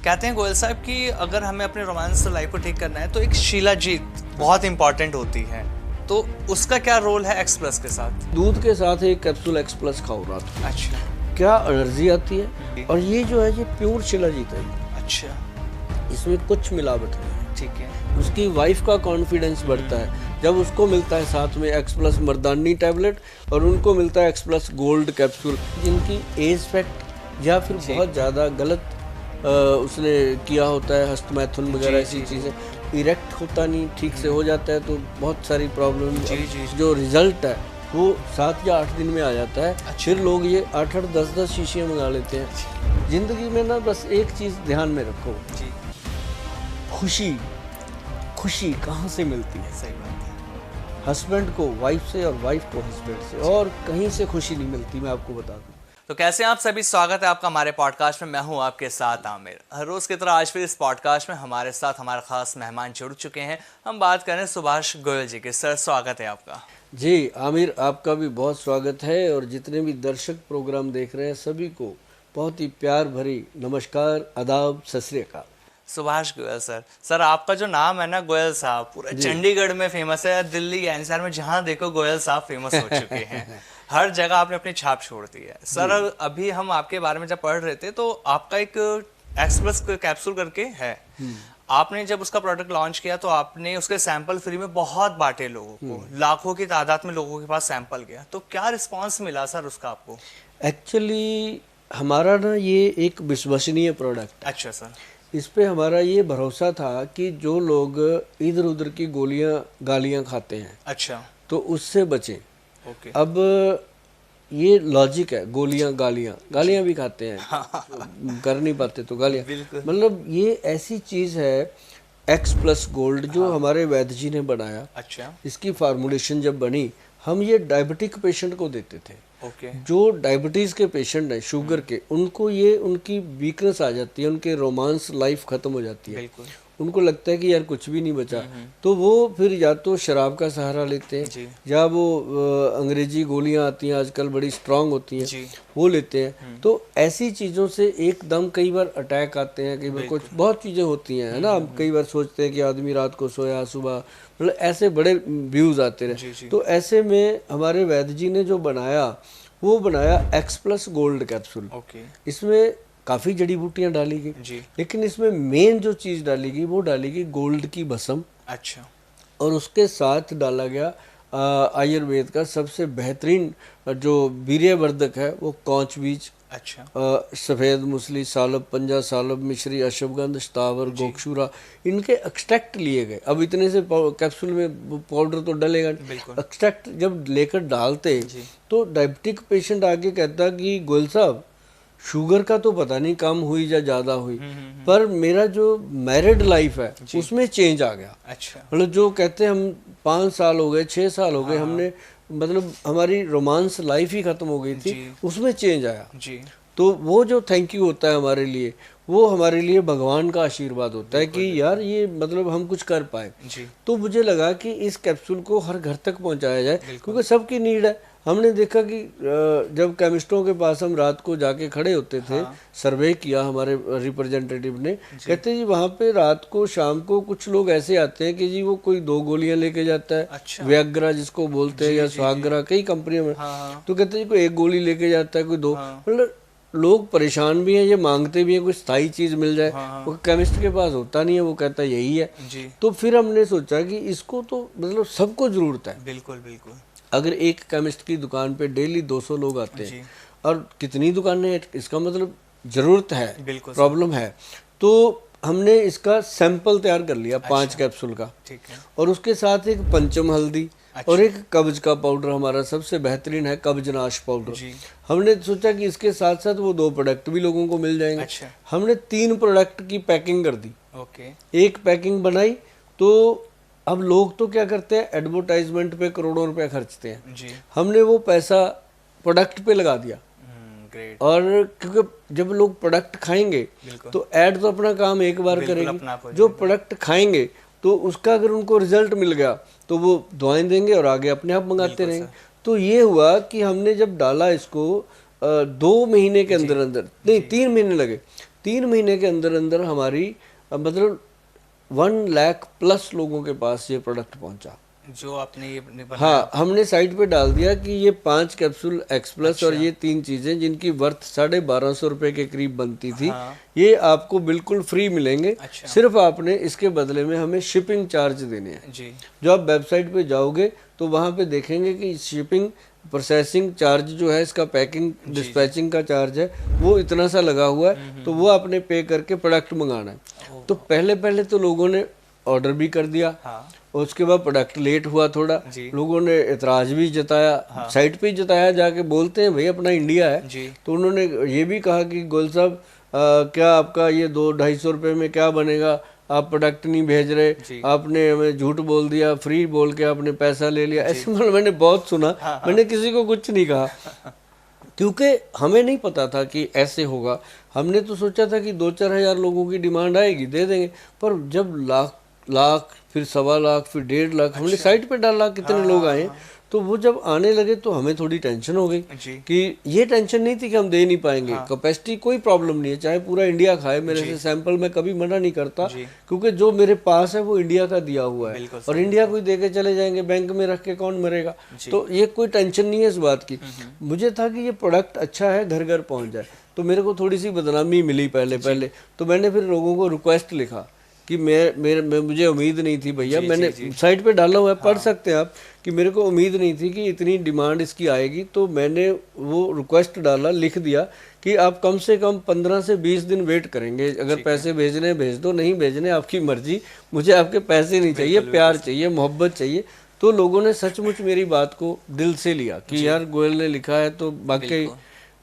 कहते हैं गोयल साहब कि अगर हमें अपने रोमांस लाइफ को ठीक करना है तो एक शीला जीत बहुत इंपॉर्टेंट होती है, तो उसका क्या रोल है एक्स प्लस के साथ? दूध के साथ एक कैप्सूल एक्स प्लस खाओ रात में, अच्छा। क्या एनर्जी आती है। और ये जो है ये प्योर शिलाजीत है। अच्छा, इसमें कुछ मिलावट नहीं है। ठीक है। उसकी वाइफ का कॉन्फिडेंस बढ़ता है जब उसको मिलता है साथ में एक्स प्लस मर्दानी टैबलेट और उनको मिलता है एक्स प्लस गोल्ड कैप्सूल। जिनकी एज फैक्ट या फिर बहुत ज़्यादा गलत उसने किया होता है, हस्तमैथुन वगैरह ऐसी चीज़ें, इरेक्ट होता नहीं ठीक से हो जाता है, तो बहुत सारी प्रॉब्लम जो रिजल्ट है वो 7 या 8 दिन में आ जाता है। अच्छा। फिर लोग ये 8-8 10-10 शीशियाँ मंगा लेते हैं। ज़िंदगी में ना बस एक चीज़ ध्यान में रखो, जी। खुशी कहाँ से मिलती है? सही बात है। हस्बैंड को वाइफ से और वाइफ को हस्बैंड से, और कहीं से खुशी नहीं मिलती, मैं आपको बता दूं। तो कैसे हैं आप सभी? स्वागत है आपका हमारे पॉडकास्ट में। मैं हूं आपके साथ आमिर। हर रोज़ की तरह आज फिर इस पॉडकास्ट में हमारे साथ हमारे खास मेहमान जुड़ चुके हैं। हम बात करें सुभाष गोयल जी के। सर, स्वागत है आपका। जी आमिर, आपका भी बहुत स्वागत है, और जितने भी दर्शक प्रोग्राम देख रहे हैं सभी को बहुत ही प्यार भरी नमस्कार, आदाब, सत श्री अकाल। सुभाष गोयल सर, आपका जो नाम है ना गोयल साहब, पूरा चंडीगढ़ में फेमस है, दिल्ली एनसीआर में जहाँ देखो गोयल साहब फेमस हो चुके हैं। हर जगह आपने अपनी छाप छोड़ दी है। सर, अभी हम आपके बारे में जब पढ़ रहे थे तो आपका एक एक्स प्लस कैप्सूल करके है, आपने जब उसका प्रोडक्ट लॉन्च किया तो आपने उसके सैंपल फ्री में बहुत बांटे लोगों को, लाखों की तादाद में लोगों के पास सैंपल गया, तो क्या रिस्पॉन्स मिला सर उसका आपको? एक्चुअली हमारा ना ये एक विश्वसनीय प्रोडक्ट है। अच्छा सर। इस पे हमारा ये भरोसा था कि जो लोग इधर उधर की गालियाँ खाते हैं, अच्छा, तो उससे बचें। ओके। अब ये लॉजिक है, गालियाँ भी खाते हैं, कर नहीं पाते तो गालियाँ, मतलब ये ऐसी चीज़ है एक्स प्लस गोल्ड जो हमारे वैद्य जी ने बनाया। अच्छा। इसकी फार्मूलेशन जब बनी, हम ये डायबिटिक पेशेंट को देते थे। ओके। जो डायबिटीज़ के पेशेंट हैं, शुगर के, उनको ये उनकी वीकनेस आ जाती है, उनके रोमांस लाइफ ख़त्म हो जाती है। बिल्कुल। उनको लगता है कि यार कुछ भी नहीं बचा, तो वो फिर या तो शराब का सहारा लेते हैं, या वो अंग्रेजी गोलियां आती हैं आजकल बड़ी स्ट्रांग होती हैं, वो लेते हैं। तो ऐसी चीज़ों से एकदम कई बार अटैक आते हैं, कई बार कुछ बहुत चीज़ें होती हैं, है ना। हम कई बार सोचते हैं कि आदमी रात को सोया, सुबह मतलब ऐसे बड़े व्यूज़ आते रहे। तो ऐसे में हमारे वैद्य जी ने जो बनाया, वो बनाया एक्स प्लस गोल्ड कैप्सूल। इसमें काफ़ी जड़ी बूटियाँ डाली गई, लेकिन इसमें मेन जो चीज़ डाली गई वो डाली गई गोल्ड की भस्म। अच्छा। और उसके साथ डाला गया आयुर्वेद का सबसे बेहतरीन जो वीर्यवर्धक है वो कौच बीज। अच्छा। सफ़ेद मूसली, सालब, पंजा सालब, मिश्री, अश्वगंध, स्थावर, गोक्षूरा, इनके एक्सट्रैक्ट लिए गए। अब इतने से कैप्सूल में पाउडर तो डलेगा, एक्सट्रैक्ट जब लेकर डालते तो डायबिटिक पेशेंट आके कहता कि गोयल साहब, शुगर का तो पता नहीं कम हुई या ज़्यादा हुई, पर मेरा जो मैरिड लाइफ है उसमें चेंज आ गया। अच्छा। मतलब जो कहते हैं हम 5 साल हो गए, 6 साल हो गए, हमने मतलब हमारी रोमांस लाइफ ही खत्म हो गई थी, उसमें चेंज आया जी। तो वो जो थैंक यू होता है हमारे लिए, वो हमारे लिए भगवान का आशीर्वाद होता है कि यार ये मतलब हम कुछ कर पाए। तो मुझे लगा कि इस कैप्सूल को हर घर तक पहुंचाया जाए, क्योंकि सबकी नीड है। हमने देखा कि जब केमिस्टों के पास हम रात को जाके खड़े होते थे, सर्वे किया हमारे रिप्रेजेंटेटिव ने, कहते जी वहाँ पे रात को शाम को कुछ लोग ऐसे आते हैं कि जी वो कोई 2 गोलियां लेके जाता है। अच्छा। व्याग्रा जिसको बोलते हैं, या सुहाग्रा, कई कंपनियों में। तो कहते हैं कोई 1 गोली लेके जाता है, कोई 2, मतलब लोग परेशान भी हैं, ये मांगते भी हैं कोई स्थायी चीज़ मिल जाए। वो केमिस्ट के पास होता नहीं है, वो कहता है यही है जी। तो फिर हमने सोचा कि इसको तो मतलब सबको ज़रूरत है। बिल्कुल बिल्कुल। अगर एक केमिस्ट की दुकान पे डेली 200 लोग आते हैं, और कितनी दुकानें, इसका मतलब ज़रूरत है, प्रॉब्लम है। तो हमने इसका सैंपल तैयार कर लिया। अच्छा। 5 कैप्सूल का, ठीक है। और उसके साथ एक पंचम हल्दी। अच्छा। और एक कब्ज का पाउडर हमारा सबसे बेहतरीन है, कब्जनाश पाउडर। हमने सोचा कि इसके साथ साथ वो 2 प्रोडक्ट भी लोगों को मिल जाएंगे। अच्छा। हमने 3 प्रोडक्ट की पैकिंग कर दी। ओके। एक पैकिंग बनाई, तो अब लोग तो क्या करते हैं, एडवर्टाइजमेंट पे करोड़ों रुपए खर्चते हैं जी। हमने वो पैसा प्रोडक्ट पे लगा दिया। ग्रेट। और क्योंकि जब लोग प्रोडक्ट खाएंगे तो ऐड तो अपना काम एक बार करेगी, जो प्रोडक्ट खाएंगे तो उसका अगर उनको रिजल्ट मिल गया तो वो दवाएं देंगे और आगे अपने आप मंगाते रहेंगे। तो ये हुआ कि हमने जब डाला इसको 2 महीने के अंदर अंदर, नहीं 3 महीने लगे, 3 महीने के अंदर अंदर हमारी मतलब 1 लाख प्लस लोगों के पास ये प्रोडक्ट पहुंचा। जो आपने ये बनाया। हाँ, हमने साइट पे डाल दिया कि ये 5 कैप्सूल एक्स प्लस और ये 3 चीजें जिनकी वर्थ 1250 रुपए के करीब बनती थी, ये आपको बिल्कुल फ्री मिलेंगे। सिर्फ आपने इसके बदले में हमें शिपिंग चार्ज देने हैं जी। जो आप वेबसाइट पे जाओगे तो वहां पे देखेंगे कि शिपिंग प्रोसेसिंग चार्ज जो है, इसका पैकिंग डिस्पैचिंग का चार्ज है, वो इतना सा लगा हुआ है, तो वो आपने पे करके प्रोडक्ट मंगाना है। तो पहले पहले तो लोगों ने ऑर्डर भी कर दिया, उसके बाद प्रोडक्ट लेट हुआ थोड़ा, लोगों ने एतराज भी जताया, साइट पे ही जताया, जाके बोलते हैं भाई अपना इंडिया है। तो उन्होंने ये भी कहा कि गोयल साहब क्या आपका ये 200-250 रुपये में क्या बनेगा, आप प्रोडक्ट नहीं भेज रहे, आपने हमें झूठ बोल दिया, फ्री बोल के आपने पैसा ले लिया। ऐसे मतलब मैंने बहुत सुना, मैंने किसी को कुछ नहीं कहा क्योंकि हमें नहीं पता था कि ऐसे होगा। हमने तो सोचा था कि 2-4 हज़ार लोगों की डिमांड आएगी, दे देंगे, पर जब लाख फिर 1.25 लाख फिर 1.5 लाख हमने साइट पे डाला, कितने लोग आए, तो वो जब आने लगे तो हमें थोड़ी टेंशन हो गई कि ये टेंशन नहीं थी कि हम दे नहीं पाएंगे, कैपेसिटी कोई प्रॉब्लम नहीं है, चाहे पूरा इंडिया खाए मेरे से सैंपल, मैं कभी मना नहीं करता क्योंकि जो मेरे पास है वो इंडिया का दिया हुआ है और इंडिया को ही दे के चले जाएंगे, बैंक में रख के कौन मरेगा। तो ये कोई टेंशन नहीं है इस बात की। मुझे था कि ये प्रोडक्ट अच्छा है, घर घर पहुंच जाए। तो मेरे को थोड़ी सी बदनामी मिली पहले, तो मैंने फिर लोगों को रिक्वेस्ट लिखा कि मुझे उम्मीद नहीं थी भैया, मैंने साइट पे डाला हुआ है, पढ़ सकते हैं आप, कि मेरे को उम्मीद नहीं थी कि इतनी डिमांड इसकी आएगी। तो मैंने वो रिक्वेस्ट डाला, लिख दिया कि आप कम से कम 15 से 20 दिन वेट करेंगे, अगर पैसे भेजने भेज दो, नहीं भेजने आपकी मर्जी, मुझे आपके पैसे नहीं चाहिए, प्यार चाहिए, मोहब्बत चाहिए। तो लोगों ने सचमुच मेरी बात को दिल से लिया कि यार गोयल ने लिखा है तो बाकी।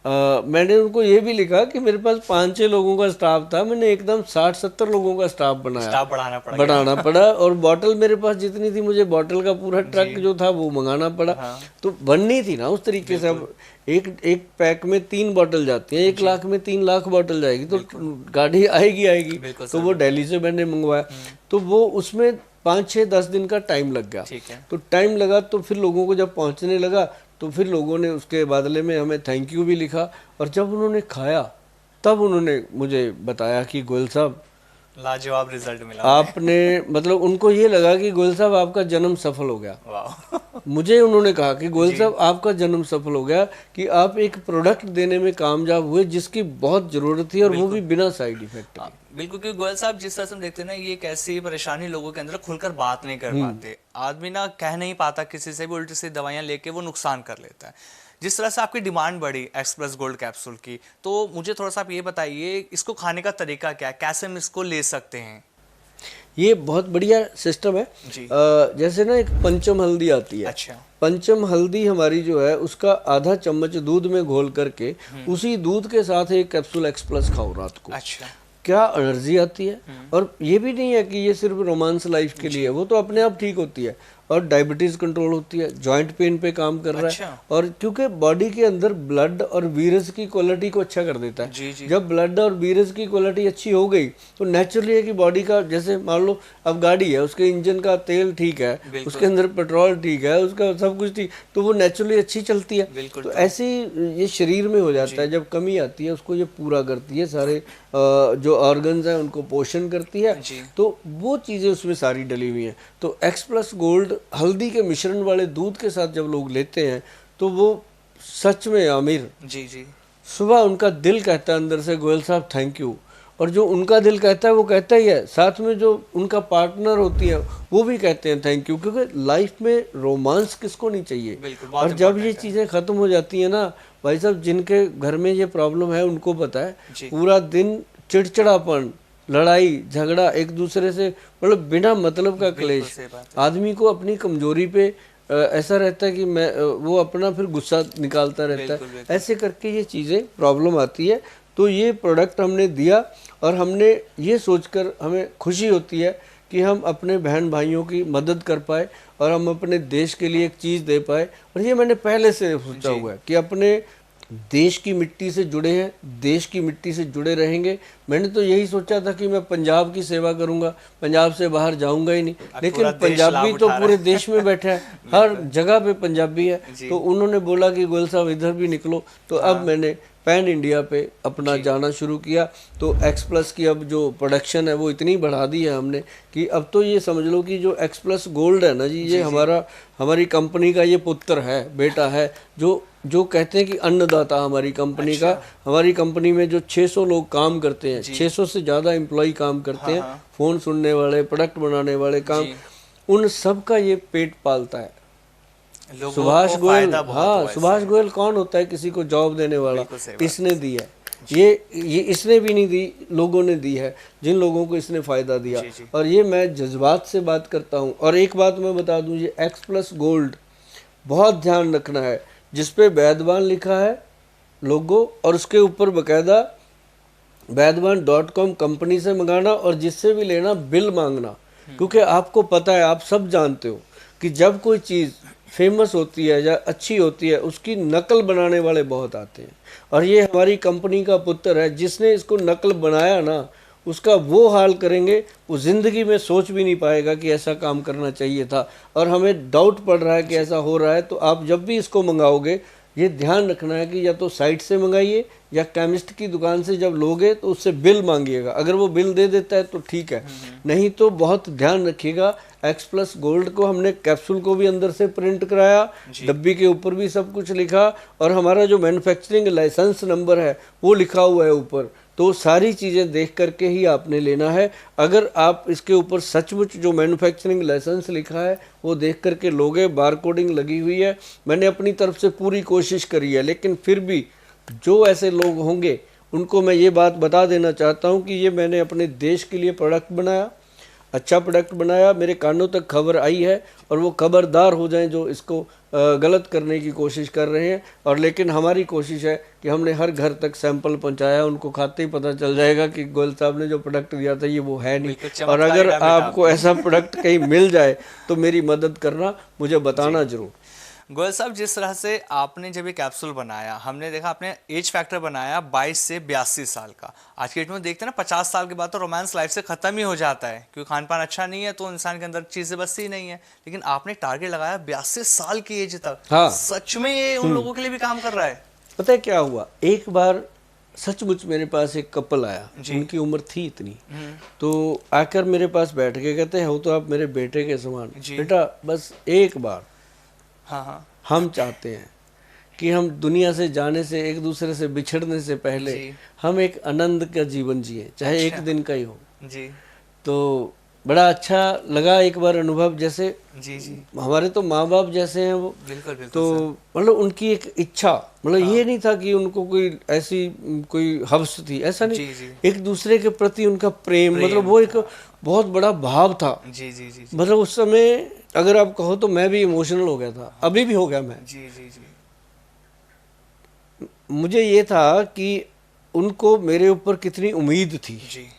मैंने उनको ये भी लिखा कि मेरे पास 5-6 लोगों का स्टाफ था, मैंने एकदम 60-70 लोगों का स्टाफ बनाया, स्टाफ बढ़ाना पड़ा और बॉटल मेरे पास जितनी थी, मुझे बॉटल का पूरा ट्रक जो था वो मंगाना पड़ा। तो बननी थी ना उस तरीके से। अब एक पैक में 3 बॉटल जाती है, 1 लाख में 3 लाख बॉटल जाएगी, तो गाड़ी आएगी। तो वो दिल्ली से मैंने मंगवाया, तो वो उसमें 5-6-10 दिन का टाइम लग गया। तो टाइम लगा, तो फिर लोगों को जब पहुंचने लगा तो फिर लोगों ने उसके बदले में हमें थैंक यू भी लिखा, और जब उन्होंने खाया तब उन्होंने मुझे बताया कि गोयल साहब लाजवाब रिजल्ट मिला आपने, मतलब उनको ये लगा कि गोयल साहब आपका जन्म सफल हो गया। मुझे उन्होंने कहा कि गोयल साहब आपका जन्म सफल हो गया कि आप एक प्रोडक्ट देने में कामयाब हुए जिसकी बहुत जरूरत थी, और वो भी बिना साइड इफेक्ट के। बिल्कुल, क्योंकि गोयल साहब जिस तरह से हम देखते हैं ना, ये एक ऐसी परेशानी लोगों के अंदर खुलकर बात नहीं कर पाते, आदमी ना कह नहीं पाता किसी से भी, उल्टी सी दवाइयां लेके वो नुकसान कर लेता है। जिस तरह से आपकी डिमांड बढ़ी एक्सप्रेस गोल्ड कैप्सूल की, तो मुझे थोड़ा सा आप ये बताइए इसको खाने का तरीका क्या है, कैसे हम इसको ले सकते हैं? ये बहुत बढ़िया सिस्टम है जी। जैसे ना एक पंचम हल्दी आती है। अच्छा। पंचम हल्दी हमारी जो है उसका आधा चम्मच दूध में घोल करके उसी दूध के साथ एक कैप्सूल एक्स प्लस खाओ रात को। अच्छा। क्या एनर्जी आती है। और ये भी नहीं है कि ये सिर्फ रोमांस लाइफ के लिए है, वो तो अपने आप ठीक होती है, और डायबिटीज कंट्रोल होती है, जॉइंट पेन पे काम कर रहा है। और क्योंकि बॉडी के अंदर ब्लड और वीरस की क्वालिटी को अच्छा कर देता है। जी। जब ब्लड और वीरस की क्वालिटी अच्छी हो गई तो नेचुरली है कि बॉडी का, जैसे मान लो अब गाड़ी है, उसके इंजन का तेल ठीक है, उसके अंदर पेट्रोल ठीक है, उसका सब कुछ ठीक, तो वो नेचुरली अच्छी चलती है। तो ऐसे ये शरीर में हो जाता है, जब कमी आती है उसको ये पूरा करती है, सारे जो ऑर्गन्स हैं उनको पोषण करती है। तो वो चीज़ें उसमें सारी डली हुई हैं। तो एक्स प्लस गोल्ड हल्दी के मिश्रण वाले दूध के साथ जब लोग लेते हैं तो वो सच में आमिर जी सुबह उनका दिल कहता है अंदर से गोयल साहब थैंक यू, और जो उनका दिल कहता है वो कहता ही है, साथ में जो उनका पार्टनर होती है वो भी कहते हैं थैंक यू, क्योंकि लाइफ में रोमांस किसको नहीं चाहिए। और जब ये चीज़ें ख़त्म हो जाती हैं ना भाई साहब, जिनके घर में ये प्रॉब्लम है उनको पता है, पूरा दिन चिड़चिड़ापन, लड़ाई झगड़ा, एक दूसरे से मतलब बिना मतलब का क्लेश, आदमी को अपनी कमजोरी पे ऐसा रहता है कि मैं वो अपना फिर गुस्सा निकालता रहता है, ऐसे करके ये चीज़ें प्रॉब्लम आती है। तो ये प्रोडक्ट हमने दिया और हमने ये सोचकर हमें खुशी होती है कि हम अपने बहन भाइयों की मदद कर पाए और हम अपने देश के लिए एक चीज़ दे पाए। और ये मैंने पहले से सोचा हुआ है कि अपने देश की मिट्टी से जुड़े हैं, देश की मिट्टी से जुड़े रहेंगे। मैंने तो यही सोचा था कि मैं पंजाब की सेवा करूंगा, पंजाब से बाहर जाऊंगा ही नहीं, लेकिन पंजाबी तो पूरे देश में बैठा है, हर जगह पे पंजाबी है। तो उन्होंने बोला कि गोयल साहब इधर भी निकलो, तो अब मैंने पैन इंडिया पे अपना जाना शुरू किया। तो एक्स प्लस की अब जो प्रोडक्शन है वो इतनी बढ़ा दी है हमने कि अब तो ये समझ लो कि जो एक्स प्लस गोल्ड है ना जी, ये हमारी कंपनी का ये पुत्र है, बेटा है, जो कहते हैं कि अन्नदाता हमारी कंपनी का। हमारी कंपनी में जो 600 लोग काम करते हैं, 600 से ज़्यादा एम्प्लॉय काम करते हैं, फ़ोन सुनने वाले, प्रोडक्ट बनाने वाले काम, उन सब का ये पेट पालता है। सुभाष गोयल, हाँ, सुभाष गोयल कौन होता है किसी को जॉब देने वाला? इसने दी है। ये इसने भी नहीं दी, लोगों ने दी है, जिन लोगों को इसने फ़ायदा दिया। और ये मैं जज्बात से बात करता हूँ। और एक बात मैं बता दूँ, ये एक्स प्लस गोल्ड बहुत ध्यान रखना है, जिस पे वैदवान लिखा है लोगो, और उसके ऊपर बकायदा वैदवान.com कंपनी से मंगाना, और जिससे भी लेना बिल मांगना। क्योंकि आपको पता है, आप सब जानते हो कि जब कोई चीज़ फेमस होती है या अच्छी होती है, उसकी नकल बनाने वाले बहुत आते हैं। और ये हमारी कंपनी का पुत्र है, जिसने इसको नकल बनाया ना, उसका वो हाल करेंगे, वो ज़िंदगी में सोच भी नहीं पाएगा कि ऐसा काम करना चाहिए था। और हमें डाउट पड़ रहा है कि ऐसा हो रहा है, तो आप जब भी इसको मंगाओगे ये ध्यान रखना है कि या तो साइट से मंगाइए या केमिस्ट की दुकान से जब लोगे तो उससे बिल मांगिएगा। अगर वो बिल दे देता है तो ठीक है, नहीं तो बहुत ध्यान रखिएगा। एक्स प्लस गोल्ड को हमने कैप्सूल को भी अंदर से प्रिंट कराया, डब्बी के ऊपर भी सब कुछ लिखा, और हमारा जो मैन्युफैक्चरिंग लाइसेंस नंबर है वो लिखा हुआ है ऊपर। तो सारी चीज़ें देख करके ही आपने लेना है। अगर आप इसके ऊपर सचमुच जो मैन्युफैक्चरिंग लाइसेंस लिखा है वो देख करके लोगे, बार कोडिंग लगी हुई है, मैंने अपनी तरफ से पूरी कोशिश करी है। लेकिन फिर भी जो ऐसे लोग होंगे उनको मैं ये बात बता देना चाहता हूँ कि ये मैंने अपने देश के लिए प्रोडक्ट बनाया, अच्छा प्रोडक्ट बनाया, मेरे कानों तक खबर आई है, और वो खबरदार हो जाएं जो इसको गलत करने की कोशिश कर रहे हैं। और लेकिन हमारी कोशिश है कि हमने हर घर तक सैंपल पहुंचाया, उनको खाते ही पता चल जाएगा कि गोयल साहब ने जो प्रोडक्ट दिया था ये वो है नहीं। और अगर आपको ऐसा प्रोडक्ट कहीं मिल जाए तो मेरी मदद करना, मुझे बताना जरूर। गोयल साहब, जिस तरह से आपने जब ये कैप्सूल बनाया, हमने देखा आपने एज फैक्टर बनाया 22 से 82 साल का। आज के डेट में देखते हैं ना, 50 साल के बाद तो रोमांस लाइफ से ख़त्म ही हो जाता है, क्योंकि खान पान अच्छा नहीं है तो इंसान के अंदर चीज़ें बसती नहीं है। लेकिन आपने टारगेट लगाया 82 साल की एज तक। हाँ, सच में ये उन लोगों के लिए भी काम कर रहा है। पता है क्या हुआ, एक बार सचमुच मेरे पास एक कपल आया, उनकी उम्र थी इतनी, तो आकर मेरे पास बैठ के कहते हैं, हो तो आप मेरे बेटे के समान, बेटा बस एक बार हाँ, हम चाहते हैं कि हम दुनिया से जाने से, एक दूसरे से बिछड़ने से पहले हम एक आनंद का जीवन जिए, चाहे एक दिन का ही हो जी। तो बड़ा अच्छा लगा एक बार अनुभव, जैसे जी हमारे तो माँ बाप जैसे हैं वो। बिल्कुल, तो मतलब उनकी एक इच्छा, मतलब ये नहीं था कि उनको कोई ऐसी कोई हवस थी, ऐसा नहीं, एक दूसरे के प्रति उनका प्रेम, मतलब वो एक बहुत बड़ा भाव था। जी। मतलब उस समय अगर आप कहो तो मैं भी इमोशनल हो गया था, अभी भी हो गया मैं। जी। मुझे ये था कि उनको मेरे ऊपर कितनी उम्मीद थी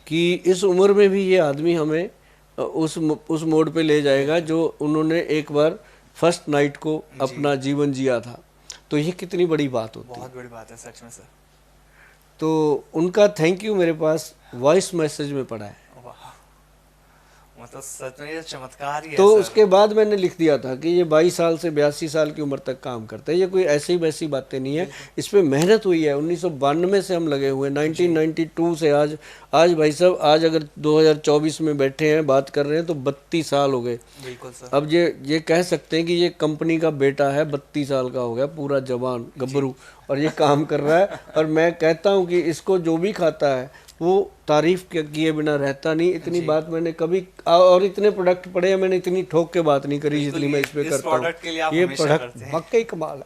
कि इस उम्र में भी ये आदमी हमें उस मोड पे ले जाएगा जो उन्होंने एक बार फर्स्ट नाइट को अपना जीवन जिया था। तो ये कितनी बड़ी बात होती है, बहुत बड़ी बात है सच में सर। तो उनका थैंक यू मेरे पास वॉइस मैसेज में पड़ा है, मतलब सच में ये चमत्कार ही है। तो उसके बाद मैंने लिख दिया था कि ये 22 साल से 82 साल की उम्र तक काम करता है, ये कोई ऐसी वैसी बातें नहीं है, इस पे मेहनत हुई है। 1992 से हम लगे हुए, 1992 से आज भाई साहब, आज अगर 2024 में बैठे हैं बात कर रहे हैं तो 32 साल हो गए। बिल्कुल सर। अब ये कह सकते हैं कि ये कंपनी का बेटा है, 32 साल का हो गया, पूरा जवान गब्बरू, और ये काम कर रहा है। और मैं कहता हूँ कि इसको जो भी खाता है वो तारीफ किए बिना रहता नहीं। इतनी बात मैंने कभी, और इतने प्रोडक्ट पड़े हैं, मैंने इतनी ठोक के बात नहीं करी जितनी मैं इस पे करता हूँ। ये प्रोडक्ट वाकई कमाल है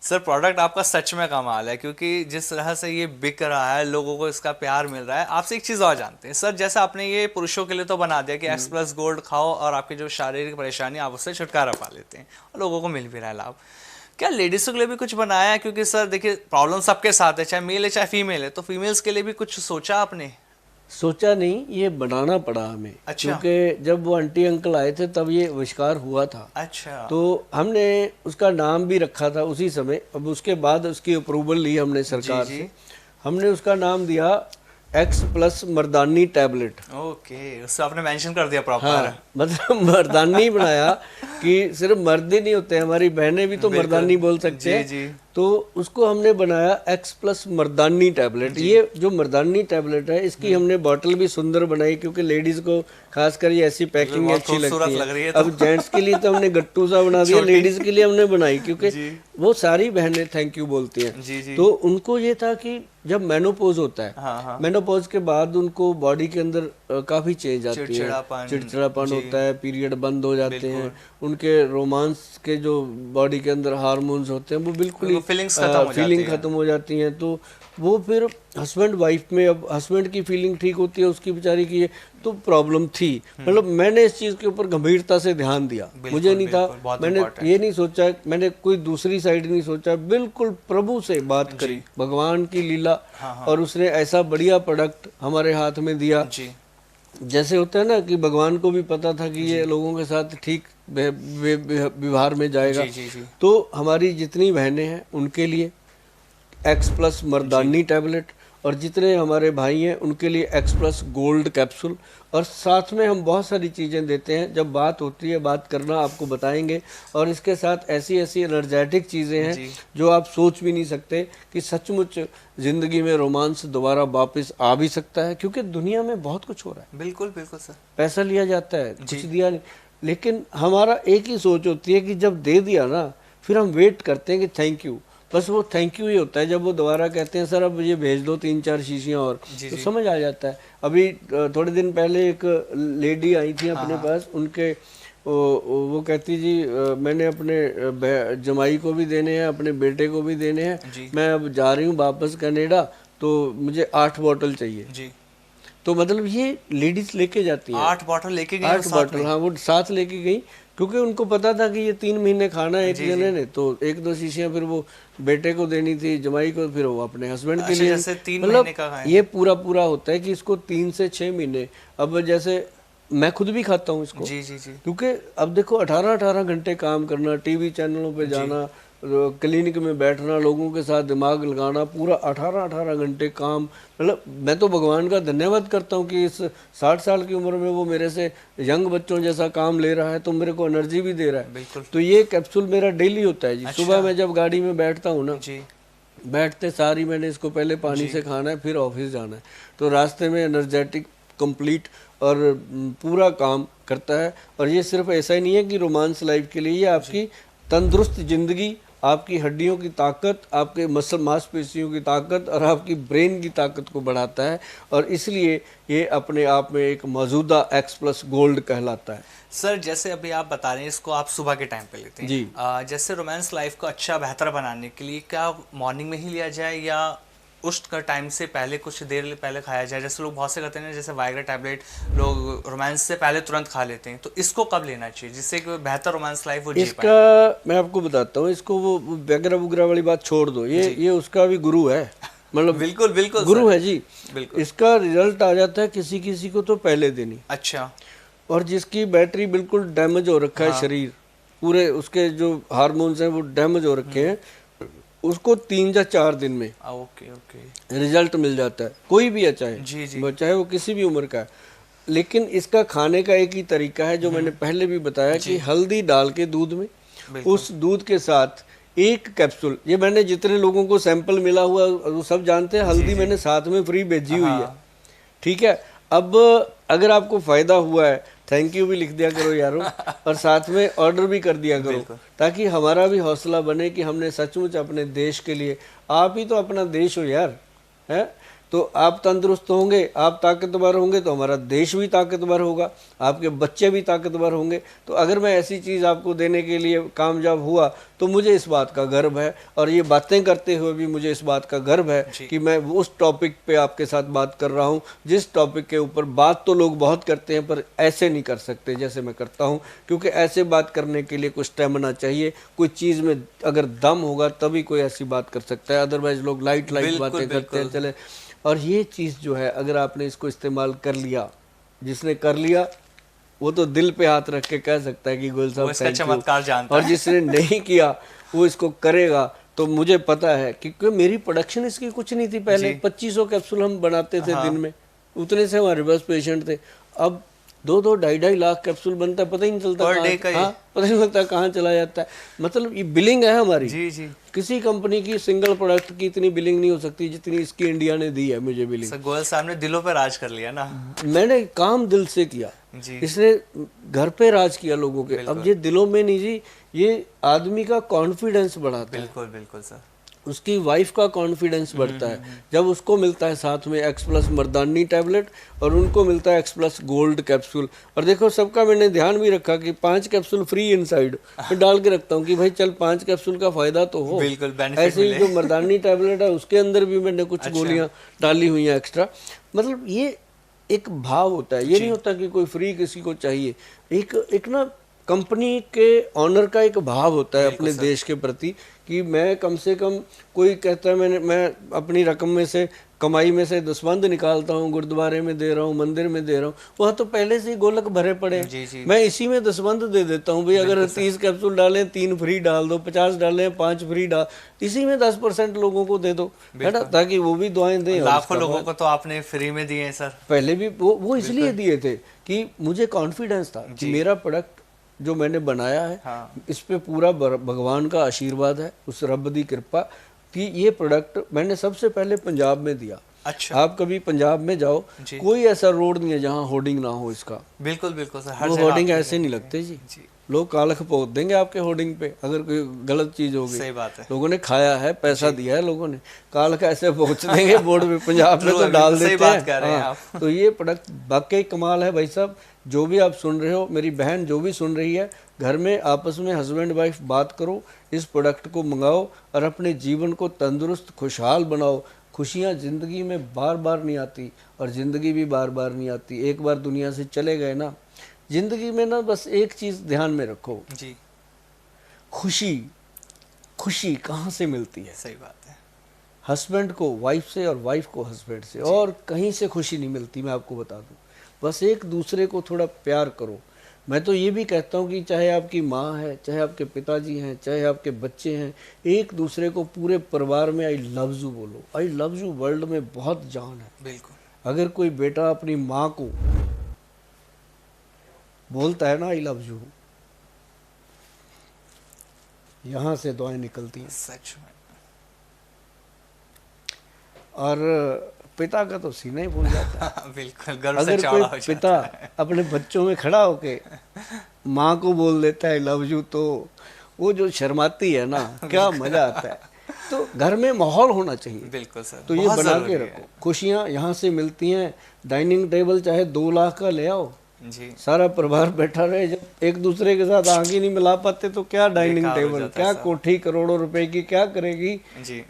सर। प्रोडक्ट आपका सच में कमाल है, क्योंकि जिस तरह से ये बिक रहा है, लोगों को इसका प्यार मिल रहा है। आपसे एक चीज़ और जानते हैं सर, जैसे आपने ये पुरुषों के लिए तो बना दिया कि एक्स प्लस गोल्ड खाओ और आपकी जो शारीरिक परेशानी आप उससे छुटकारा पा लेते हैं, और लोगों को मिल भी रहा है लाभ, क्या लेडीज़ों के लिए भी कुछ बनाया है? क्योंकि सर देखिए, प्रॉब्लम सबके साथ है, चाहे मेल है चाहे फीमेल है, तो फीमेल्स के लिए भी कुछ सोचा आपने? सोचा नहीं, ये बनाना पड़ा हमें। अच्छा। क्योंकि जब वो आंटी अंकल आए थे तब ये आविष्कार हुआ था। अच्छा। तो हमने उसका नाम भी रखा था उसी समय। अब उसके बाद उसकी अप्रूवल ली हमने सरकार से, हमने उसका नाम दिया एक्स प्लस मर्दानी टैबलेट। ओके, उससे आपने मेंशन कर दिया प्रॉपर। हाँ, मतलब मर्दानी बनाया कि सिर्फ मर्द ही नहीं होते, हमारी बहनें भी तो मर्दानी बोल सकते हैं। तो उसको हमने बनाया X+ मर्दानी टैबलेट। ये जो मर्दानी टैबलेट है इसकी हमने बॉटल भी सुंदर बनाई, क्योंकि लेडीज को खासकर ये ऐसी पैकिंग अच्छी लगती है। अब जेंट्स के लिए तो हमने गट्टू सा बना दिया, लेडीज के लिए हमने बनाई, क्योंकि वो सारी बहनें थैंक यू बोलती हैं। तो उनको ये था कि जब मेनोपॉज होता है, मेनोपॉज के बाद उनको बॉडी के अंदर काफी चेंज आती है, चिड़चिड़ापन होता है, पीरियड बंद हो जाते हैं, उनके रोमांस के जो बॉडी के अंदर हार्मोन्स होते हैं वो बिल्कुल ही फीलिंग खत्म हो जाती हैं। तो वो फिर हस्बैंड वाइफ में, अब हस्बैंड की फीलिंग ठीक होती है, उसकी बेचारी की तो प्रॉब्लम थी। मतलब मैंने इस चीज के ऊपर गंभीरता से ध्यान दिया, मुझे नहीं था, मैंने ये नहीं सोचा, मैंने कोई दूसरी साइड नहीं सोचा, बिल्कुल प्रभु से बात करी, भगवान की लीला। और उसने ऐसा बढ़िया प्रोडक्ट हमारे हाथ में दिया। जैसे होता है ना कि भगवान को भी पता था कि ये लोगों के साथ ठीक व्यवहार में जाएगा। तो हमारी जितनी बहनें हैं उनके लिए X+ मर्दानी टैबलेट, और जितने हमारे भाई हैं उनके लिए X+ गोल्ड कैप्सूल, और साथ में हम बहुत सारी चीज़ें देते हैं। जब बात होती है, बात करना आपको बताएंगे। और इसके साथ ऐसी ऐसी एनर्जेटिक चीज़ें हैं जो आप सोच भी नहीं सकते कि सचमुच ज़िंदगी में रोमांस दोबारा वापस आ भी सकता है, क्योंकि दुनिया में बहुत कुछ हो रहा है। बिल्कुल बिल्कुल सर। पैसा लिया जाता है, कुछ दिया नहीं, लेकिन हमारा एक ही सोच होती है कि जब दे दिया ना, फिर हम वेट करते हैं कि थैंक यू, बस वो थैंक यू ही होता है। जब वो दोबारा कहते हैं सर अब ये भेज दो 3-4 शीशियाँ और, तो समझ आ जाता है। अभी थोड़े दिन पहले एक लेडी आई थी अपने पास, उनके वो कहती जी मैंने अपने जमाई को भी देने हैं, अपने बेटे को भी देने हैं, मैं अब जा रही हूँ वापस कनाडा, तो मुझे 8 बॉटल चाहिए जी। तो मतलब ये लेडीज लेके जाती हैं, 8 बॉटल लेके गई, 8 बॉटल, हाँ, वो साथ लेके गई, क्योंकि उनको पता था कि ये 3 महीने खाना है एक जने ने। तो 1-2 शीशियां फिर वो बेटे को देनी थी, जमाई को, फिर वो अपने हस्बैंड के लिए। जैसे 3 महीने का है, ये पूरा होता है कि इसको 3 से 6 महीने। अब जैसे मैं खुद भी खाता हूँ इसको, क्योंकि अब देखो 18-18 घंटे काम करना, टीवी चैनलों पे जाना, क्लिनिक में बैठना, लोगों के साथ दिमाग लगाना, पूरा 18-18 घंटे काम। मतलब मैं तो भगवान का धन्यवाद करता हूँ कि इस 60 साल की उम्र में वो मेरे से यंग बच्चों जैसा काम ले रहा है, तो मेरे को एनर्जी भी दे रहा है। तो ये कैप्सूल मेरा डेली होता है जी। सुबह मैं जब गाड़ी में बैठता हूँ ना, बैठते सारी मैंने इसको पहले पानी से खाना है, फिर ऑफिस जाना है, तो रास्ते में एनर्जेटिक कंप्लीट और पूरा काम करता है। और ये सिर्फ ऐसा ही नहीं है कि रोमांस लाइफ के लिए, ये आपकी तंदुरुस्त जिंदगी, आपकी हड्डियों की ताकत, आपके मसल मांसपेशियों की ताकत और आपकी ब्रेन की ताकत को बढ़ाता है। और इसलिए ये अपने आप में एक मौजूदा X+ गोल्ड कहलाता है। सर जैसे अभी आप बता रहे हैं इसको आप सुबह के टाइम पे लेते हैं जी। जैसे रोमांस लाइफ को अच्छा बेहतर बनाने के लिए क्या मॉर्निंग में ही लिया जाए या उस टाइम से पहले कुछ देर पहले खाया जाए? जैसे लोग बहुत से कहते हैं जैसे वाइग्रा टैबलेट लोग रोमांस से पहले तुरंत खा लेते हैं, तो इसको कब लेना चाहिए जिससे कि बेहतर रोमांस लाइफ हो जी पाए? इसका मैं आपको बताता हूँ, इसको वो वगैरह वगैरह वाली बात छोड़ दो, ये उसका भी गुरु है, मतलब बिल्कुल बिल्कुल गुरु है जी। बिल्कुल इसका रिजल्ट आ जाता है किसी किसी को तो पहले देनी। अच्छा। और जिसकी बैटरी बिल्कुल डैमेज हो रखा है, शरीर पूरे उसके जो हार्मोन्स हैं वो डैमेज हो रखे हैं, उसको 3 या 4 दिन में ओके रिजल्ट मिल जाता है। कोई भी चाहे चाहे वो किसी भी उम्र का है। लेकिन इसका खाने का एक ही तरीका है जो मैंने पहले भी बताया कि हल्दी डाल के दूध में, उस दूध के साथ 1 कैप्सूल, ये मैंने जितने लोगों को सैंपल मिला हुआ वो सब जानते हैं, हल्दी मैंने साथ में फ्री भेजी हुई है, ठीक है। अब अगर आपको फायदा हुआ है थैंक यू भी लिख दिया करो यारो, और साथ में ऑर्डर भी कर दिया करो, ताकि हमारा भी हौसला बने कि हमने सचमुच अपने देश के लिए, आप ही तो अपना देश हो यार, है। तो आप तंदुरुस्त होंगे, आप ताकतवर होंगे तो हमारा देश भी ताकतवर होगा, आपके बच्चे भी ताकतवर होंगे। तो अगर मैं ऐसी चीज़ आपको देने के लिए कामयाब हुआ तो मुझे इस बात का गर्व है, और ये बातें करते हुए भी मुझे इस बात का गर्व है कि मैं उस टॉपिक पे आपके साथ बात कर रहा हूँ जिस टॉपिक के ऊपर बात तो लोग बहुत करते हैं पर ऐसे नहीं कर सकते जैसे मैं करता हूँ, क्योंकि ऐसे बात करने के लिए कुछ स्टेमिना चाहिए, कोई चीज़ में अगर दम होगा तभी कोई ऐसी बात कर सकता है, अदरवाइज लोग लाइट बातें करते हैं चले। और ये चीज़ जो है अगर आपने इसको इस्तेमाल कर लिया, जिसने कर लिया वो तो दिल पे हाथ रख के कह सकता है कि गोयल साहब इसका चमत्कार जानता है। और जिसने नहीं किया वो इसको करेगा। तो मुझे पता है क्योंकि मेरी प्रोडक्शन इसकी कुछ नहीं थी पहले, 2500 कैप्सूल हम बनाते थे दिन में, उतने से हमारे पास पेशेंट थे। अब 2-2, 2.5 लाख कैप्सूल बनता है, पता ही नहीं चलता, पता नहीं लगता कहाँ चला जाता है। मतलब ये बिलिंग है हमारी, किसी कंपनी की सिंगल प्रोडक्ट की इतनी बिलिंग नहीं हो सकती जितनी इसकी इंडिया ने दी है मुझे बिलिंग। सर गोयल साहब ने दिलों पे राज कर लिया ना। मैंने काम दिल से किया जी। इसने घर पे राज किया लोगों के। अब ये दिलों में नहीं जी, ये आदमी का कॉन्फिडेंस बढ़ाता है। बिल्कुल बिल्कुल सर। उसकी वाइफ का कॉन्फिडेंस बढ़ता है जब उसको मिलता है साथ में X+ मर्दानी टैबलेट और उनको मिलता है X+ गोल्ड कैप्सूल। और देखो सबका मैंने ध्यान भी रखा कि 5 कैप्सूल फ्री इनसाइड मैं डाल के रखता हूँ कि भाई चल 5 कैप्सूल का फायदा तो हो। बिल्कुल बेनिफिट ऐसे ही जो मर्दानी टैबलेट है उसके अंदर भी मैंने कुछ गोलियां डाली हुई हैं एक्स्ट्रा। मतलब ये एक भाव होता है, ये नहीं होता कि कोई फ्री किसी को चाहिए। एक ना कंपनी के ऑनर का एक भाव होता है अपने देश के प्रति कि मैं कम से कम, कोई कहता है मैं अपनी रकम में से, कमाई में से दसवंध निकालता हूँ, गुरुद्वारे में दे रहा हूँ, मंदिर में दे रहा हूँ, वहाँ तो पहले से ही गोलक भरे पड़े हैं। मैं इसी में दसवंध दे देता हूँ भाई, अगर 30 कैप्सूल डालें 3 फ्री डाल दो, 50 डालें 5 फ्री डाल, इसी में 10% लोगों को दे दो, है ना, ताकि वो भी दुआएं दें। लाखों लोगों को तो आपने फ्री में दिए हैं सर। पहले भी वो इसलिए दिए थे कि मुझे कॉन्फिडेंस था कि मेरा प्रोडक्ट जो मैंने बनाया है इस पे पूरा भगवान का आशीर्वाद है, उस रब दी कृपा कि ये प्रोडक्ट मैंने सबसे पहले पंजाब में दिया। अच्छा। आप कभी पंजाब में जाओ, कोई ऐसा रोड नहीं है जहाँ होर्डिंग ना हो इसका। बिल्कुल बिल्कुल सर, हर वो होर्डिंग ऐसे नहीं लगते जी, लोग कालख पोत देंगे आपके होर्डिंग पे अगर कोई गलत चीज होगी। सही बात है। लोगों ने खाया है, पैसा दिया है लोगों ने, कालख ऐसे पहुंच देंगे बोर्ड पे, पंजाब में तो डाल देते हैं। तो ये प्रोडक्ट वाकई कमाल है भाई साहब। जो भी आप सुन रहे हो, मेरी बहन जो भी सुन रही है, घर में आपस में हस्बैंड वाइफ बात करो, इस प्रोडक्ट को मंगाओ और अपने जीवन को तंदुरुस्त खुशहाल बनाओ। खुशियाँ ज़िंदगी में बार बार नहीं आती और ज़िंदगी भी बार बार नहीं आती। एक बार दुनिया से चले गए ना, ज़िंदगी में ना बस एक चीज़ ध्यान में रखो जी, खुशी कहाँ से मिलती है? सही बात है। हस्बैंड को वाइफ से और वाइफ को हस्बैंड से, और कहीं से खुशी नहीं मिलती, मैं आपको बता दूं। बस एक दूसरे को थोड़ा प्यार करो। मैं तो ये भी कहता हूँ कि चाहे आपकी माँ है, चाहे आपके पिताजी हैं, चाहे आपके बच्चे हैं, एक दूसरे को पूरे परिवार में आई लव यू बोलो। आई लव यू वर्ल्ड में बहुत जान है। बिल्कुल। अगर कोई बेटा अपनी माँ को बोलता है ना आई लव यू, यहाँ से दुआएं निकलती हैं सच में। और पिता का तो सीना ही भूल जाता है। बिल्कुल, गर्व से अगर चौड़ा हो कोई जाता पिता है। अपने बच्चों में खड़ा होके माँ को बोल देता है लव यू, तो वो जो शर्माती है ना, क्या मजा आता है। तो घर में माहौल होना चाहिए। बिल्कुल सर, तो ये बना के रखो। खुशियाँ यहाँ से मिलती हैं। डाइनिंग टेबल चाहे 2 लाख का ले आओ जी, सारा परिवार बैठा रहे। जब एक दूसरे के साथ आंख ही नहीं मिला पाते तो क्या डाइनिंग टेबल, क्या कोठी करोड़ों रुपए की क्या करेगी,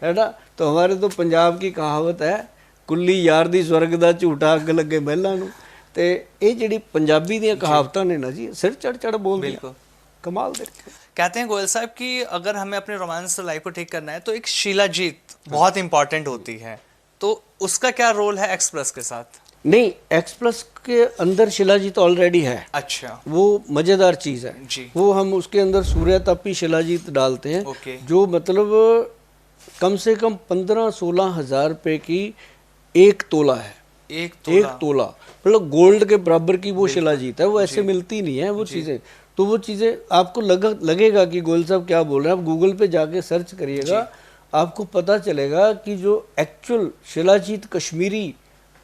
है ना। तो हमारे तो पंजाब की कहावत है, कुल्ली यार दी स्वर्ग दा झूठा अग लगे महलां नूं। ते ये ਜਿਹੜੀ ਪੰਜਾਬੀ ਦੀਆਂ ਕਹਾਵਤਾਂ ਨੇ ना जी, सिर चढ़ चढ़ बोलती हैं, कमाल दे। कहते हैं गोयल साहब कि अगर हमें अपने रोमांस लाइफ को ठीक करना है तो एक शिलाजीत बहुत इंपॉर्टेंट होती है, तो उसका क्या रोल है X+ के साथ? नहीं, X+ के अंदर शिलाजीत ऑलरेडी है। अच्छा, वो मजेदार चीज है जी। वो हम उसके अंदर सूर्यतापी शिलाजीत डालते हैं, ओके। जो मतलब कम से कम 15-16 हजार रुपए की 1 तोला है। 1 तोला मतलब गोल्ड के बराबर की वो शिलाजीत है। वो ऐसे मिलती नहीं है वो चीज़ें। तो वो चीज़ें आपको लगेगा कि गोयल साहब क्या बोल रहे हैं। आप गूगल पे जाके सर्च करिएगा, आपको पता चलेगा कि जो एक्चुअल शिलाजीत कश्मीरी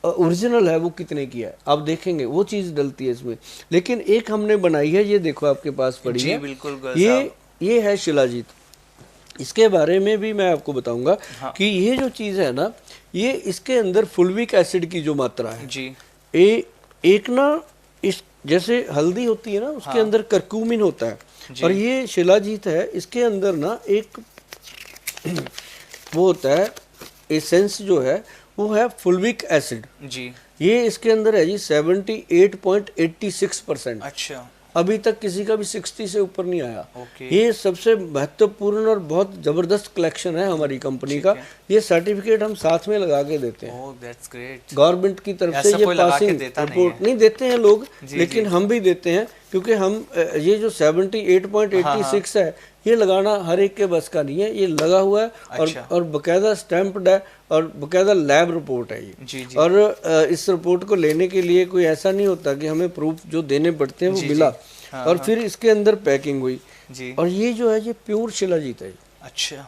ओरिजिनल है वो कितने की है। आप देखेंगे वो चीज़ डलती है इसमें। लेकिन एक हमने बनाई है, ये देखो आपके पास पड़ी है, बिल्कुल ये है शिलाजीत। इसके बारे में भी मैं आपको बताऊंगा कि ये जो चीज़ है ना, ये इसके अंदर फुल्विक एसिड की जो मात्रा है जी, एक ना इस जैसे हल्दी होती है ना, उसके अंदर करक्यूमिन होता है, और ये शिलाजीत है, इसके अंदर ना एक वो होता है एसेंस जो है, वो है फुल्विक एसिड जी। ये इसके अंदर है जी 78.86%। अच्छा, अभी तक किसी का भी 60 से ऊपर नहीं आया। ये सबसे महत्वपूर्ण और बहुत जबरदस्त कलेक्शन है हमारी कंपनी का। ये सर्टिफिकेट हम साथ में लगा के देते हैं। ओह, दैट्स ग्रेट। गवर्नमेंट की तरफ से ये पासिंग रिपोर्ट नहीं देते हैं लोग, लेकिन हम भी देते हैं, क्योंकि हम ये जो 78.86 है, ये लगाना हर एक के बस का नहीं है। ये लगा हुआ है और बकायदा स्टैंप्ड है और बकायदा लैब रिपोर्ट है ये। और इस रिपोर्ट को लेने के लिए कोई ऐसा नहीं होता कि हमें प्रूफ जो देने पड़ते हैं वो मिला, और फिर इसके अंदर पैकिंग हुई। और ये जो है ये प्योर शिलाजीत है। अच्छा,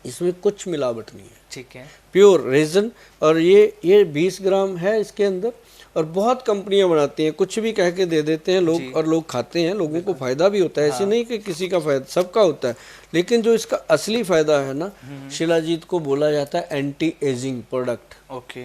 इसमें कुछ मिलावट नहीं है, ठीक है, प्योर रेजन। और ये 20 ग्राम है इसके अंदर, और बहुत कंपनियां बनाती हैं, कुछ भी कह के दे देते हैं लोग, और लोग खाते हैं, लोगों को फायदा भी होता है, ऐसे नहीं कि किसी का फायदा, सबका होता है। लेकिन जो इसका असली फायदा है ना, शिलाजीत को बोला जाता है एंटी एजिंग प्रोडक्ट। ओके,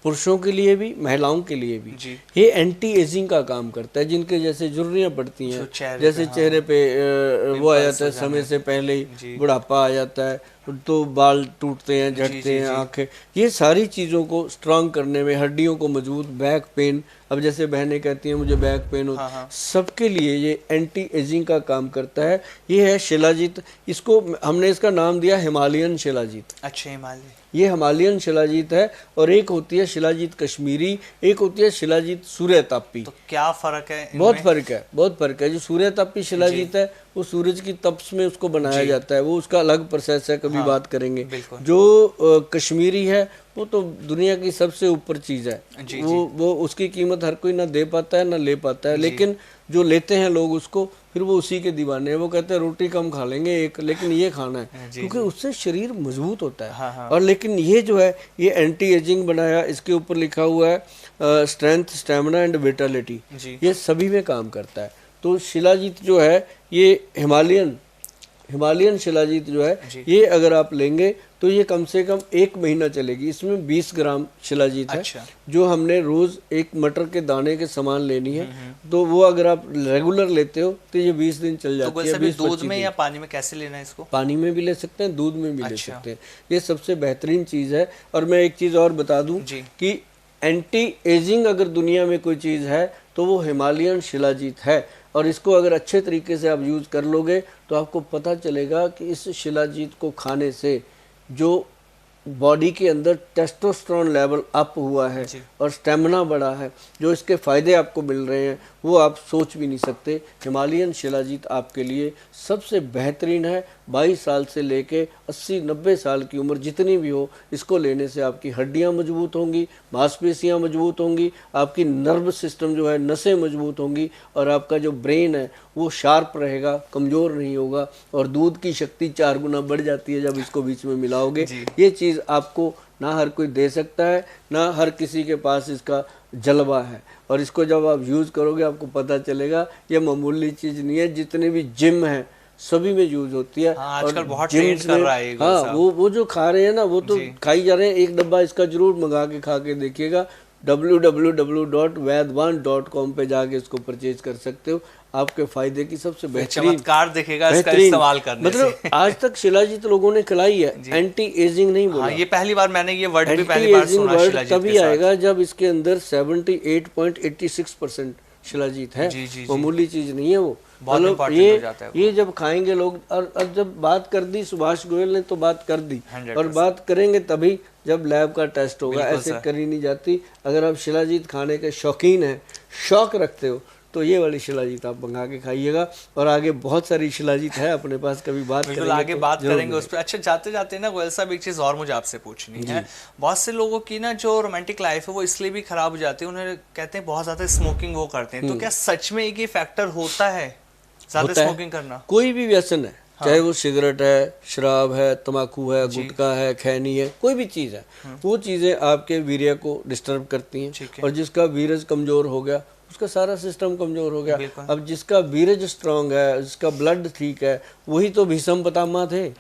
पुरुषों के लिए भी, महिलाओं के लिए भी जी, ये एंटी एजिंग का काम करता है। जिनके जैसे झुर्रियां पड़ती हैं, जैसे चेहरे पे वो आ जाता है समय से पहले ही, बुढ़ापा आ जाता है, तो बाल टूटते हैं, झड़ते हैं, आंखें, ये सारी चीज़ों को स्ट्रांग करने में, हड्डियों को मजबूत, बैक पेन, अब जैसे बहनें कहती हैं मुझे बैक पेन होता, सबके लिए ये एंटी एजिंग का काम करता है। ये है शिलाजीत, इसको हमने इसका नाम दिया हिमालयन शिलाजीत। अच्छा, हिमालय, ये हिमालयन शिलाजीत है। और एक होती है शिलाजीत कश्मीरी, एक होती है शिलाजीत सूर्यतापी। तो क्या फर्क है इनमें? बहुत फर्क है, बहुत फर्क है। जो सूर्यतापी शिलाजीत है वो सूरज की तपश में उसको बनाया जाता है, वो उसका अलग प्रोसेस है, कभी बात करेंगे। जो कश्मीरी है वो तो दुनिया की सबसे ऊपर चीज़ है, वो उसकी कीमत हर कोई ना दे पाता है ना ले पाता है, लेकिन जो लेते हैं लोग उसको, फिर वो उसी के दीवाने हैं। वो कहते हैं रोटी कम खा लेंगे एक, लेकिन ये खाना है, क्योंकि उससे शरीर मजबूत होता है। और लेकिन ये जो है ये एंटी एजिंग बनाया, इसके ऊपर लिखा हुआ है स्ट्रेंथ, स्टेमिना एंड विटालिटी, ये सभी में काम करता है। तो शिलाजीत जो है ये हिमालयन शिलाजीत जो है ये अगर आप लेंगे तो ये कम से कम 1 महीना चलेगी। इसमें 20 ग्राम शिलाजीत है। जो हमने रोज एक मटर के दाने के समान लेनी है, तो वो अगर आप रेगुलर लेते हो तो ये 20 दिन चल जाती है। 20 दूध में या पानी में कैसे लेना है इसको? पानी में भी ले सकते हैं, दूध में भी ले सकते हैं, ये सबसे बेहतरीन चीज़ है। और मैं एक चीज़ और बता दूं कि एंटी एजिंग अगर दुनिया में कोई चीज़ है तो वो हिमालयन शिलाजीत है। और इसको अगर अच्छे तरीके से आप यूज़ कर लोगे तो आपको पता चलेगा कि इस शिलाजीत को खाने से जो बॉडी के अंदर टेस्टोस्टेरोन लेवल अप हुआ है और स्टेमिना बढ़ा है, जो इसके फ़ायदे आपको मिल रहे हैं वो आप सोच भी नहीं सकते। हिमालयन शिलाजीत आपके लिए सबसे बेहतरीन है। 22 साल से लेके 80-90 साल की उम्र जितनी भी हो, इसको लेने से आपकी हड्डियां मजबूत होंगी, मांसपेशियां मजबूत होंगी, आपकी नर्व सिस्टम जो है, नसें मजबूत होंगी, और आपका जो ब्रेन है वो शार्प रहेगा, कमज़ोर नहीं होगा। और दूध की शक्ति 4 गुना बढ़ जाती है जब इसको बीच में मिलाओगे। ये चीज़ आपको ना हर कोई दे सकता है, ना हर किसी के पास इसका जलवा है। और इसको जब आप यूज़ करोगे आपको पता चलेगा ये मामूली चीज़ नहीं है। जितने भी जिम हैं सभी में यूज होती है। आजकल बहुत ट्रेंड कर रहा है। हाँ, वो जो खा रहे हैं ना वो तो खाई जा रहे हैं। एक डब्बा इसका जरूर मंगा के खा के देखिएगा। www.vaidwan.com पे जाके इसको परचेज कर सकते हो। आपके फायदे की सबसे बेहतरीन चमत्कार दिखेगा इसका इस्तेमाल करने से। मतलब आज तक शिलाजीत लोगों ने खिलाई है, एंटी एजिंग नहीं बोला। ये पहली बार मैंने ये वर्ड भी पहली बार सुना शिलाजीत के साथ। तभी आएगा जब इसके अंदर 78.86% शिलाजीत है। मामूली चीज नहीं है वो। मतलब ये जब खाएंगे लोग, और जब बात कर दी सुभाष गोयल ने तो बात कर दी, और बात करेंगे तभी जब लैब का टेस्ट होगा, ऐसे करी नहीं जाती। अगर आप शिलाजीत खाने के शौकीन हैं, शौक रखते हो, तो ये वाली शिलाजीत आप मंगा के खाइएगा। और आगे बहुत सारी शिलाजीत है अपने पास, कभी बात करेंगे, आगे बात करेंगे उस पर। अच्छा, जाते जाते ना गोयल साहब एक चीज़ और मुझे आपसे पूछनी है। बहुत से लोगों की ना जो रोमांटिक लाइफ है वो इसलिए भी खराब हो जाती है, उन्हें कहते हैं बहुत ज़्यादा स्मोकिंग वो करते हैं, तो क्या सच में एक ये फैक्टर होता है ज़्यादा स्मोकिंग करना? कोई भी व्यसन है, चाहे वो सिगरेट है, शराब है, तम्बाकू है, गुटखा है, खैनी है, कोई भी चीज़ है, वो चीज़ें आपके वीर्य को डिस्टर्ब करती हैं। और जिसका वीर्य कमज़ोर हो गया उसका सारा सिस्टम कमज़ोर हो गया। अब जिसका वीर्य स्ट्रांग है, जिसका ब्लड ठीक है, वही तो भीष्म पितामह थे।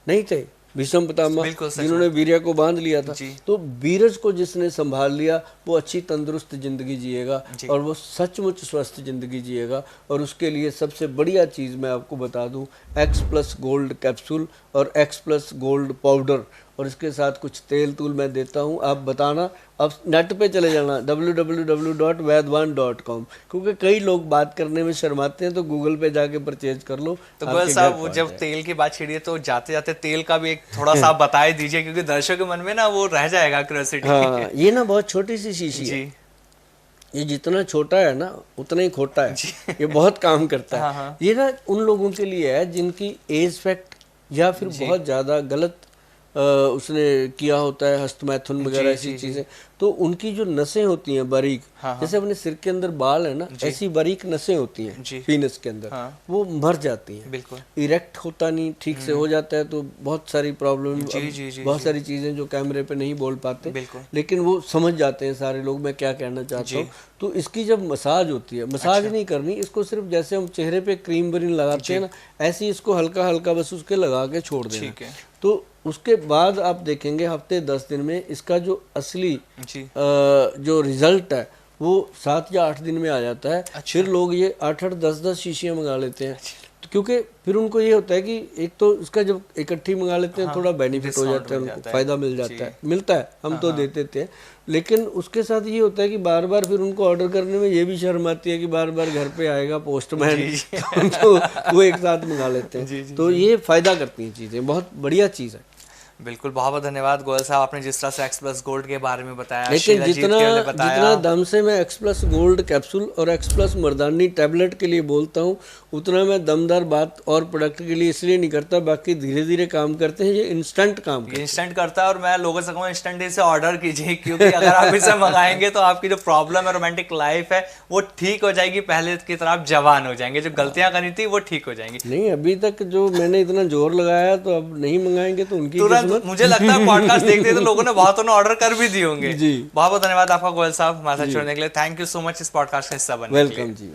नहीं थे भीष्म पितामह जिन्होंने वीर्य को बांध लिया था। तो वीरज को जिसने संभाल लिया वो अच्छी तंदुरुस्त जिंदगी जिएगा और वो सचमुच स्वस्थ जिंदगी जिएगा। और उसके लिए सबसे बढ़िया चीज़ मैं आपको बता दूं, X+ गोल्ड कैप्सूल और X+ गोल्ड पाउडर, और इसके साथ कुछ तेल तूल मैं देता हूँ। आप बताना, अब नेट पे चले जाना www.vaidwan.com, क्योंकि कई लोग बात करने में शर्माते हैं, तो गूगल पे जाके परचेज कर लो। तो गोयल साहब, वो जब तेल की बात छिड़ी है तो जाते जाते तेल का भी एक थोड़ा सा बता दीजिए, क्योंकि दर्शकों के मन में ना वो रह जाएगा क्यूरियोसिटी। हाँ, ये ना बहुत छोटी सी शीशी है, ये जितना छोटा है ना उतना ही खोटा है, ये बहुत काम करता है। ये ना उन लोगों के लिए है जिनकी एज फैक्ट या फिर बहुत ज़्यादा गलत उसने किया होता है, हस्तमैथुन वगैरह ऐसी चीजें, तो उनकी जो नसें होती हैं बारीक, जैसे अपने सिर के अंदर बाल है ना, ऐसी बारीक नसें होती हैं पीनस के अंदर, वो मर जाती हैं, बिल्कुल इरेक्ट होता नहीं, ठीक से हो जाता है, तो बहुत सारी प्रॉब्लम, बहुत सारी चीजें जो कैमरे पे नहीं बोल पाते, लेकिन वो समझ जाते हैं सारे लोग मैं क्या कहना चाहता हूँ। तो इसकी जब मसाज होती है, मसाज नहीं करनी इसको, सिर्फ जैसे हम चेहरे पे क्रीम ब्रीन लगाते हैं ना, ऐसे ही इसको हल्का हल्का बस उसके लगा के छोड़ देना। तो उसके बाद आप देखेंगे हफ्ते 10 दिन में इसका जो असली जो रिजल्ट है वो 7 या 8 दिन में आ जाता है। फिर लोग ये 8-8, 10-10 शीशियाँ मंगा लेते हैं, क्योंकि फिर उनको ये होता है कि एक तो उसका जब इकट्ठी मंगा लेते हैं थोड़ा बेनिफिट हो जाता है, उनको फायदा मिल जाता है, मिलता है, हम तो देते थे, लेकिन उसके साथ ये होता है कि बार बार फिर उनको ऑर्डर करने में ये भी शर्म आती है कि बार बार घर पे आएगा पोस्टमैन, तो वो एक साथ मंगा लेते हैं। तो ये फायदा करती हैं चीज़ें, बहुत बढ़िया चीज़ है। बिल्कुल, बहुत बहुत धन्यवाद गोयल साहब, आपने जिस तरह से एक्स+ गोल्ड के बारे में बताया, लेकिन जितना दम से मैं एक्स+ गोल्ड कैप्सूल और एक्स+ मर्दानी टैबलेट के लिए बोलता हूँ, उतना मैं दमदार बात और प्रोडक्ट के लिए इसलिए नहीं करता, बाकी धीरे धीरे काम करते हैं, ये इंस्टेंट काम करते हैं, इंस्टेंट करता है। और मैं लोगों से कहूँगा इंस्टेंट इसे ऑर्डर कीजिए, क्योंकि अगर आप इसे मंगाएंगे तो आपकी जो प्रॉब्लम है, रोमांटिक लाइफ है, वो ठीक हो जाएगी, पहले की तरह आप जवान हो जाएंगे, जो गलतियां करी थी वो ठीक हो जाएंगी। नहीं, अभी तक जो मैंने इतना जोर लगाया, तो अब नहीं मंगाएंगे तो उनकी तुरंत मुझे लगता है पॉडकास्ट देखते तो लोगों ने बहुतों ने ऑर्डर कर भी दिए होंगे। जी, बहुत बहुत धन्यवाद आपका गोयल साहब हमारे साथ जुड़ने के लिए। थैंक यू सो मच इस पॉडकास्ट का हिस्सा बनने के लिए। वेलकम जी।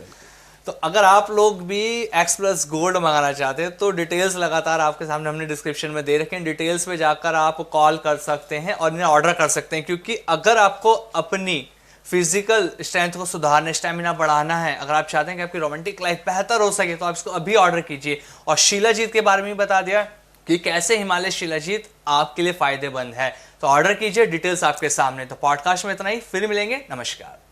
तो अगर आप लोग भी एक्स+ गोल्ड मंगाना चाहते हैं तो डिटेल्स लगातार आपके सामने हमने डिस्क्रिप्शन में दे रखे हैं, डिटेल्स पे जाकर आप कॉल कर सकते हैं और इन्हें ऑर्डर कर सकते हैं। क्योंकि अगर आपको अपनी फिजिकल स्ट्रेंथ को सुधारना, स्टेमिना बढ़ाना है, अगर आप चाहते हैं कि आपकी रोमांटिक लाइफ बेहतर हो सके, तो आप इसको अभी ऑर्डर कीजिए। और शिलाजीत के बारे में भी बता दिया कि कैसे हिमालय शिलाजीत आपके लिए फायदेमंद है, तो ऑर्डर कीजिए, डिटेल्स आपके सामने। तो पॉडकास्ट में इतना ही, फिर मिलेंगे, नमस्कार।